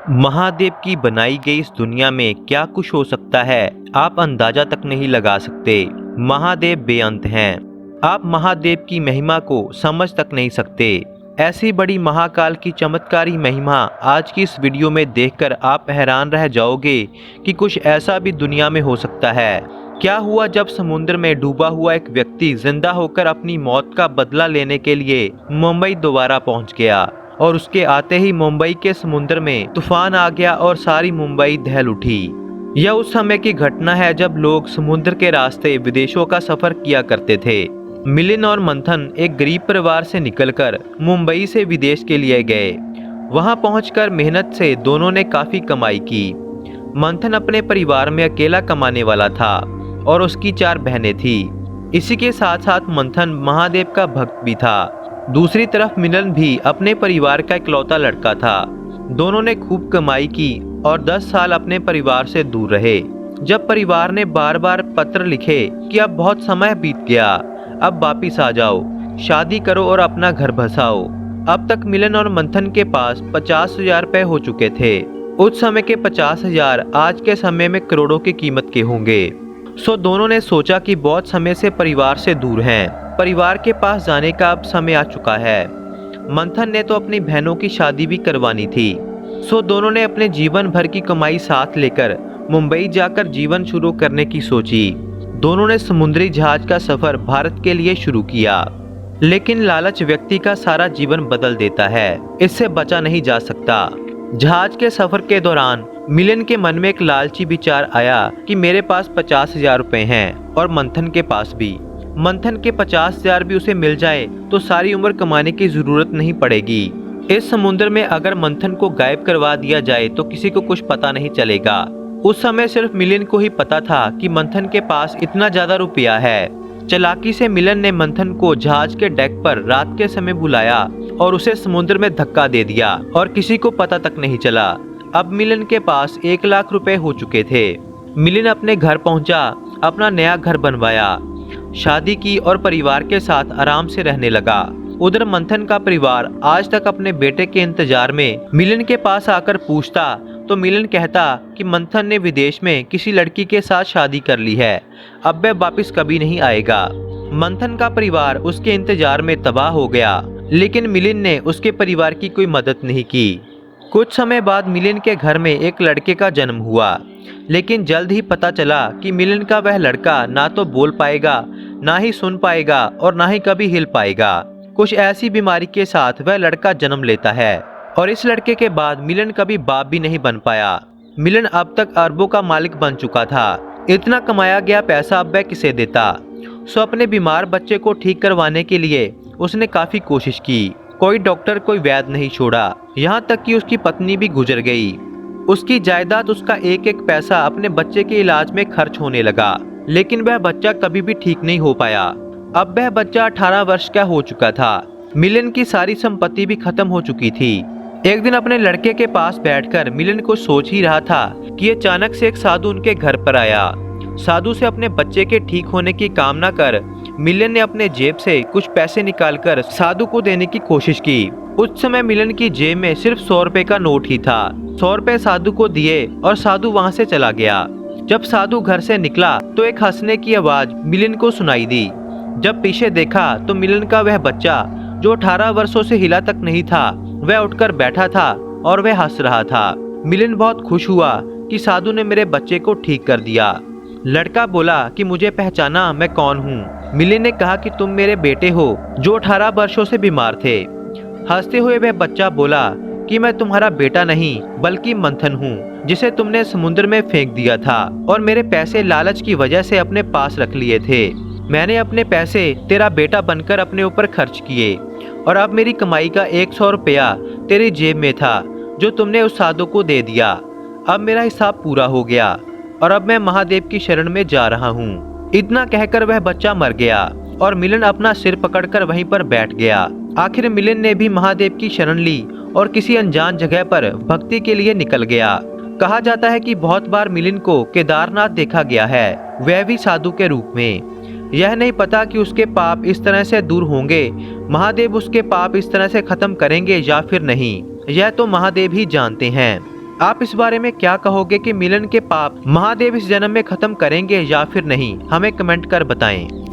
महादेव की बनाई गई इस दुनिया में क्या कुछ हो सकता है, आप अंदाजा तक नहीं लगा सकते। महादेव बेअंत हैं। आप महादेव की महिमा को समझ तक नहीं सकते। ऐसी बड़ी महाकाल की चमत्कारी महिमा आज की इस वीडियो में देखकर आप हैरान रह जाओगे कि कुछ ऐसा भी दुनिया में हो सकता है। क्या हुआ जब समुद्र में डूबा हुआ एक व्यक्ति जिंदा होकर अपनी मौत का बदला लेने के लिए मुंबई दोबारा पहुंच गया और उसके आते ही मुंबई के समुद्र में तूफान आ गया और सारी मुंबई दहल उठी। यह उस समय की घटना है जब लोग समुद्र के रास्ते विदेशों का सफर किया करते थे। मिलिंद और मंथन एक गरीब परिवार से निकलकर मुंबई से विदेश के लिए गए। वहां पहुंचकर मेहनत से दोनों ने काफी कमाई की। मंथन अपने परिवार में अकेला कमाने वाला था और उसकी 4 बहनें थी। इसी के साथ साथ मंथन महादेव का भक्त भी था। दूसरी तरफ मिलन भी अपने परिवार का इकलौता लड़का था। दोनों ने खूब कमाई की और 10 साल अपने परिवार से दूर रहे। जब परिवार ने बार बार पत्र लिखे कि अब बहुत समय बीत गया, अब वापिस आ जाओ, शादी करो और अपना घर बसाओ। अब तक मिलन और मंथन के पास 50,000 रुपए हो चुके थे। उस समय के 50,000 आज के समय में करोड़ों की कीमत के होंगे। सो दोनों ने सोचा कि बहुत समय से परिवार से दूर हैं, परिवार के पास जाने का अब समय आ चुका है। मंथन ने तो अपनी बहनों की शादी भी करवानी थी। सो दोनों ने अपने जीवन भर की कमाई साथ लेकर मुंबई जाकर जीवन शुरू करने की सोची। दोनों ने समुद्री जहाज का सफर भारत के लिए शुरू किया। लेकिन लालच व्यक्ति का सारा जीवन बदल देता है, इससे बचा नहीं जा सकता। जहाज के सफर के दौरान मिलिंद के मन में एक लालची विचार आया कि मेरे पास 50,000 रुपए हैं और मंथन के पास भी। मंथन के 50,000 भी उसे मिल जाए तो सारी उम्र कमाने की जरूरत नहीं पड़ेगी। इस समुद्र में अगर मंथन को गायब करवा दिया जाए तो किसी को कुछ पता नहीं चलेगा। उस समय सिर्फ मिलिंद को ही पता था कि मंथन के पास इतना ज्यादा रुपया है। चालाकी से मिलिंद ने मंथन को जहाज के डेक पर रात के समय बुलाया और उसे समुद्र में धक्का दे दिया और किसी को पता तक नहीं चला। अब मिलिंद के पास 1 लाख रुपए हो चुके थे। मिलिंद अपने घर पहुंचा, अपना नया घर बनवाया, शादी की और परिवार के साथ आराम से रहने लगा। उधर मंथन का परिवार आज तक अपने बेटे के इंतजार में मिलिंद के पास आकर पूछता तो मिलिंद कहता कि मंथन ने विदेश में किसी लड़की के साथ शादी कर ली है, अब वह वापिस कभी नहीं आएगा। मंथन का परिवार उसके इंतजार में तबाह हो गया, लेकिन मिलिंद ने उसके परिवार की कोई मदद नहीं की। कुछ समय बाद मिलिंद के घर में एक लड़के का जन्म हुआ, लेकिन जल्द ही पता चला कि मिलिंद का वह लड़का ना तो बोल पाएगा, ना ही सुन पाएगा और ना ही कभी हिल पाएगा। कुछ ऐसी बीमारी के साथ वह लड़का जन्म लेता है और इस लड़के के बाद मिलिंद कभी बाप भी नहीं बन पाया। मिलिंद अब तक अरबों का मालिक बन चुका था। इतना कमाया गया पैसा अब वह किसे देता। सो अपने बीमार बच्चे को ठीक करवाने के लिए उसने काफी कोशिश की। कोई डॉक्टर, कोई वैद्य नहीं छोड़ा, यहाँ तक कि उसकी पत्नी भी गुजर गई। उसकी जायदाद, उसका एक एक पैसा अपने बच्चे के इलाज में खर्च होने लगा, लेकिन वह बच्चा कभी भी ठीक नहीं हो पाया। अब वह बच्चा 18 वर्ष का हो चुका था। मिलिंद की सारी संपत्ति भी खत्म हो चुकी थी। एक दिन अपने लड़के के पास बैठकर मिलिंद को सोच ही रहा था कि अचानक से एक साधु उनके घर पर आया। साधु से अपने बच्चे के ठीक होने की कामना कर मिलिंद ने अपने जेब से कुछ पैसे निकालकर साधु को देने की कोशिश की। उस समय मिलिंद की जेब में सिर्फ 100 रुपए का नोट ही था। 100 रुपए साधु को दिए और साधु वहां से चला गया। जब साधु घर से निकला तो एक हंसने की आवाज मिलिंद को सुनाई दी। जब पीछे देखा तो मिलिंद का वह बच्चा जो 18 वर्षों से हिला तक नहीं था, वह उठकर बैठा था और वह हंस रहा था। मिलिंद बहुत खुश हुआ कि साधु ने मेरे बच्चे को ठीक कर दिया। लड़का बोला कि मुझे पहचाना, मैं कौन हूँ। मिलिंद ने कहा कि तुम मेरे बेटे हो जो 18 वर्षों से बीमार थे। हंसते हुए वह बच्चा बोला कि मैं तुम्हारा बेटा नहीं बल्कि मंथन हूँ, जिसे तुमने समुद्र में फेंक दिया था और मेरे पैसे लालच की वजह से अपने पास रख लिए थे। मैंने अपने पैसे तेरा बेटा बनकर अपने ऊपर खर्च किए और अब मेरी कमाई का 100 रुपया तेरी जेब में था जो तुमने उस साधु को दे दिया। अब मेरा हिसाब पूरा हो गया और अब मैं महादेव की शरण में जा रहा हूँ। इतना कहकर वह बच्चा मर गया और मिलिंद अपना सिर पकड़कर वहीं पर बैठ गया। आखिर मिलिंद ने भी महादेव की शरण ली और किसी अनजान जगह पर भक्ति के लिए निकल गया। कहा जाता है कि बहुत बार मिलिंद को केदारनाथ देखा गया है, वह भी साधु के रूप में। यह नहीं पता कि उसके पाप इस तरह से दूर होंगे, महादेव उसके पाप इस तरह से खत्म करेंगे या फिर नहीं, यह तो महादेव ही जानते हैं। आप इस बारे में क्या कहोगे कि मिलन के पाप महादेव इस जन्म में खत्म करेंगे या फिर नहीं? हमें कमेंट कर बताएं।